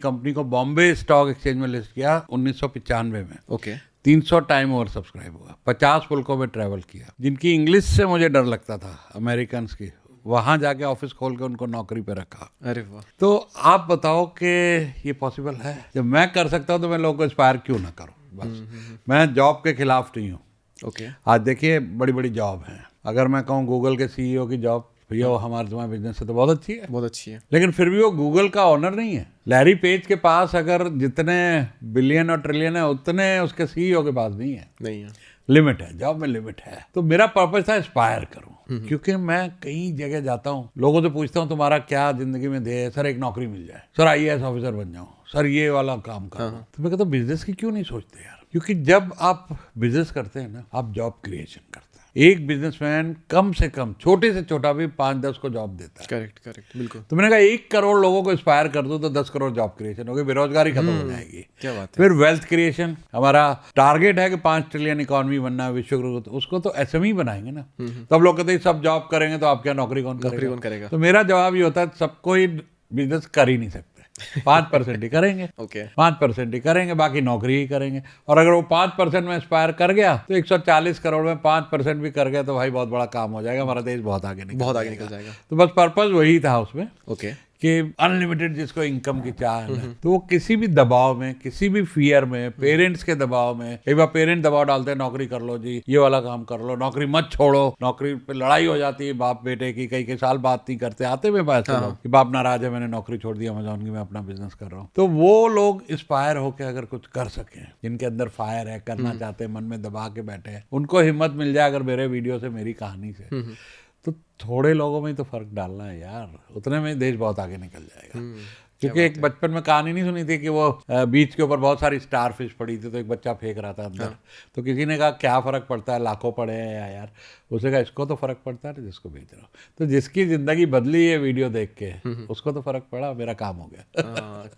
Company को Bombay stock exchange में list किया 1995 में। ओके 300 टाइम ओवर सब्सक्राइब हुआ, 50 मुल्कों में ट्रैवल किया। जिनकी इंग्लिश से मुझे डर लगता था, अमेरिकन की, वहां जाके ऑफिस खोल के उनको नौकरी पे रखा। अरे वाह। तो आप बताओ कि ये पॉसिबल है? जब मैं कर सकता हूँ तो मैं लोगों को इंस्पायर क्यों ना करूँ? बस मैं जॉब के खिलाफ नहीं हूँ। ओके आज देखिए बड़ी बड़ी जॉब हैं। अगर मैं कहूँ गूगल के सीईओ की जॉब, भैया वो हमारे तुम्हारे बिजनेस से तो बहुत अच्छी है, बहुत अच्छी है। लेकिन फिर भी वो गूगल का ऑनर नहीं है। लैरी पेज के पास अगर जितने बिलियन और ट्रिलियन है उतने उसके सीईओ के पास नहीं है। नहीं है। लिमिट है, जॉब में लिमिट है। तो मेरा पर्पस था इंस्पायर करूं, क्योंकि मैं कई जगह जाता हूं, लोगों से पूछता हूं तुम्हारा क्या जिंदगी में ध्येय है? सर एक नौकरी मिल जाए, सर आईएएस ऑफिसर बन जाऊं, सर ये वाला काम करूं। तो मैं कहता हूं बिजनेस की क्यों नहीं सोचते यार? क्योंकि जब आप बिजनेस करते हैं ना, आप जॉब क्रिएशन करते हैं। एक बिजनेसमैन कम से कम छोटे से छोटा भी 5-10 को जॉब देता है। करेक्ट करेक्ट बिल्कुल। तो मैंने कहा 1 करोड़ लोगों को इंस्पायर कर दूं तो 10 करोड़ जॉब क्रिएशन होगी, बेरोजगारी खत्म हो जाएगी। क्या बात है। फिर वेल्थ क्रिएशन, हमारा टारगेट है कि 5 ट्रिलियन इकोनॉमी बनना है विश्व ग्रोथ, उसको तो एसएमई बनाएंगे ना। तब लोग कहते हैं सब जॉब करेंगे तो आप क्या नौकरी कौन करेगा? तो मेरा जवाब ये होता है सबको ही बिजनेस कर ही नहीं सकते। 5% ही करेंगे। ओके 5% ही करेंगे, बाकी नौकरी ही करेंगे। और अगर वो 5% में इंस्पायर कर गया तो 140 करोड़ में 5% भी कर गया तो भाई बहुत बड़ा काम हो जाएगा, हमारा देश बहुत आगे निकल जाएगा। तो बस पर्पस वही था उसमें ओके कि अनलिमिटेड जिसको इनकम की चाह है ना, तो वो किसी भी दबाव में, किसी भी फियर में, पेरेंट्स के दबाव में, कई बार पेरेंट दबाव डालते हैं नौकरी कर लो जी, ये वाला काम कर लो, नौकरी मत छोड़ो, नौकरी पे लड़ाई हो जाती है बाप बेटे की, कई साल बात नहीं करते, आते हुए पैसे लोग कि बाप नाराज है मैंने नौकरी छोड़ दी अमेज़न की, मैं अपना बिजनेस कर रहा हूँ। तो वो लोग इंस्पायर होकर अगर कुछ कर सकें, जिनके अंदर फायर है, करना चाहते हैं, मन में दबा के बैठे हैं, उनको हिम्मत मिल जाए अगर मेरे वीडियो से, मेरी कहानी से, तो थोड़े लोगों में ही तो फर्क डालना है यार, उतने में देश बहुत आगे निकल जाएगा। क्योंकि एक बचपन में कहानी नहीं सुनी थी कि वो बीच के ऊपर बहुत सारी स्टार फिश पड़ी थी तो एक बच्चा फेंक रहा था अंदर। तो किसी ने कहा क्या फर्क पड़ता है, लाखों पड़े हैं यार। उसने कहा इसको तो फर्क पड़ता है जिसको बेच रहा हूँ। तो जिसकी जिंदगी बदली ये वीडियो देख के, उसको तो फर्क पड़ा, मेरा काम हो गया।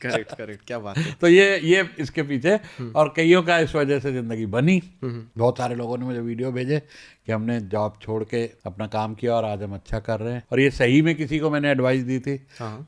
करेक्ट क्या बात है। तो ये इसके पीछे, और कईयों का इस वजह से जिंदगी बनी। बहुत सारे लोगों ने मुझे वीडियो भेजे कि हमने जॉब छोड़ के अपना काम किया और आज हम अच्छा कर रहे हैं। और ये सही में किसी को मैंने एडवाइस दी थी,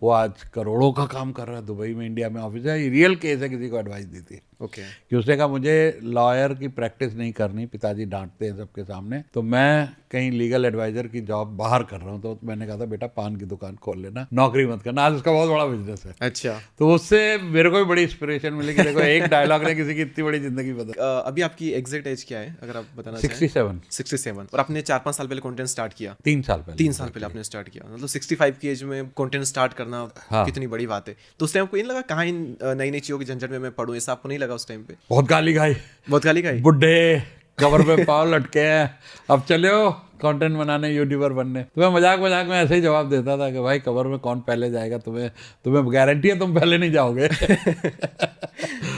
वो आज करोड़ों का काम कर रहा है, दुबई में, इंडिया में ऑफिस है। ये रियल केस है, किसी को एडवाइस दी थी। ओके कि उसने कहा मुझे लॉयर की प्रैक्टिस नहीं करनी, पिताजी डांटते हैं सबके सामने, तो मैं कहीं लीगल एडवाइजर की जॉब बाहर कर रहा हूँ। तो मैंने कहा था बेटा पान की दुकान खोल लेना, नौकरी मत करना। आज उसका बहुत बड़ा बिजनेस है। अच्छा। तो उससे मेरे को भी बड़ी इंस्पिरेशन मिली कि देखो एक डायलॉग ने किसी की इतनी बड़ी जिंदगी बदल। अभी आपकी एग्जैक्ट एज क्या है अगर आप बताना? 67। और आपने 4-5 साल पहले कंटेंट स्टार्ट किया? 3 साल पहले आपने स्टार्ट किया। मतलब 65 की एज में कंटेंट स्टार्ट करना कितनी बड़ी बात है। तो उस टाइम आपको नहीं लगा कहाँ नई नई चीजों की झंझट में मैं पढ़ूं, ऐसा आपको नहीं लगा उस टाइम पे? बहुत गाली खाई, बुड्ढे कवर पे पाँव लटके हैं, अब चले हो कंटेंट बनाने, यूट्यूबर बनने। तो मैं मजाक में ऐसे ही जवाब देता था कि भाई कवर में कौन पहले जाएगा, तुम्हें गारंटी है तुम पहले नहीं जाओगे।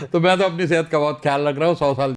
तो मैं तो अपनी सेहत का बहुत ख्याल रख रहा हूँ, 100 साल